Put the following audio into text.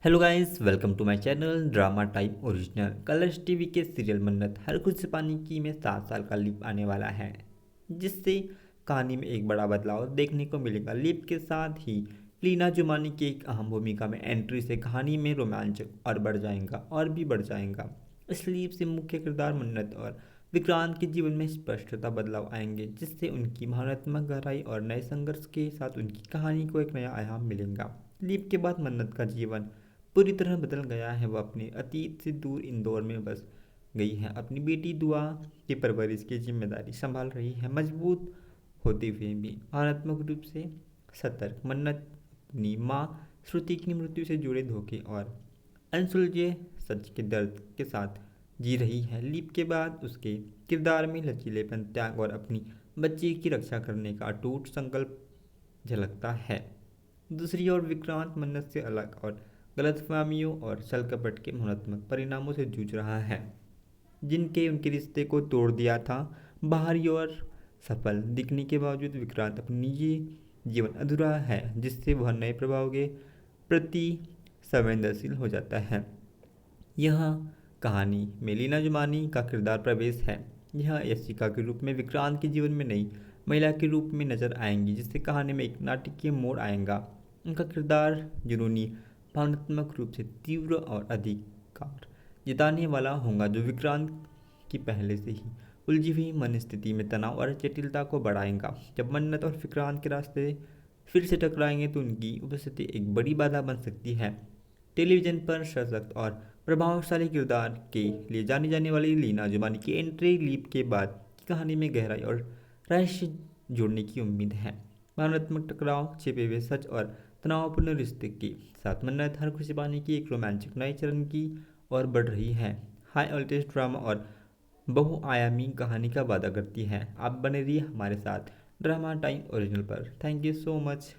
Hello guys, welcome to my channel drama time original. Colours TV के serial Mannat हर खुद से पानी की में 7 साल का लीप आने वाला है, जिससे कहानी में एक बड़ा बदलाव देखने को मिलेगा। लीप के साथ ही लीना जुमानी की एक अहम भूमिका में एंट्री से कहानी में रोमांच और बढ़ जाएगा और भी बढ़ जाएगा। इस लीप से मुख्य किरदार मन्नत और विक्रांत के जीवन में स्पष्टता बदलाव आएंगे, जिससे उनकी भावनात्मक गहराई और नए संघर्ष के साथ उनकी कहानी को एक नया आयाम मिलेगा। लीप के बाद मन्नत का जीवन पूरी तरह बदल गया है। वह अपने अतीत से दूर इंदौर में बस गई है। अपनी बेटी दुआ की परवरिश की जिम्मेदारी संभाल रही है। मजबूत होते हुए भी भावनात्मक रूप से सतर्क मन्नत अपनी माँ श्रुति की मृत्यु से जुड़े धोखे और अनसुलझे सच के दर्द के साथ जी रही है। लीप के बाद उसके किरदार में लचीलेपन, त्याग और अपनी बच्ची की रक्षा करने का अटूट संकल्प झलकता है। दूसरी ओर विक्रांत मन्नत से अलग और गलतफहमियों और छल कपट के भावनात्मक परिणामों से जूझ रहा है, जिनके उनके रिश्ते को तोड़ दिया था। बाहरी और सफल दिखने के बावजूद विक्रांत अपनी निजी जीवन अधूरा है, जिससे वह नए प्रभाव के प्रति संवेदनशील हो जाता है। यह कहानी में लीना जुमानी का किरदार प्रवेश है। यह यशिका के रूप में विक्रांत के जीवन में नई महिला के रूप में नजर आएंगी, जिससे कहानी में एक नाटकीय मोड़ आएगा। उनका किरदार जुनूनी, भावनात्मक रूप से तीव्र और अधिकार जताने वाला होगा, जो विक्रांत की पहले से ही उलझी हुई मन स्थिति में तनाव और जटिलता को बढ़ाएगा। जब मन्नत और विक्रांत के रास्ते फिर से टकराएंगे तो उनकी उपस्थिति एक बड़ी बाधा बन सकती है। टेलीविजन पर सशक्त और प्रभावशाली किरदार के लिए जानी जाने वाली लीना जुमानी की एंट्री लीप के बाद की कहानी में गहराई और रहस्य जोड़ने की उम्मीद है। भावनात्मक टकराव, छिपे हुए सच और तनावपूर्ण रिश्ते के साथ मन्नत हर खुशी पाने की एक रोमांचक नए चरण की ओर बढ़ रही है। हाई वोल्टेज ड्रामा और बहुआयामी कहानी का वादा करती है। आप बने रहिए हमारे साथ ड्रामा टाइम ओरिजिनल पर। Thank you so much.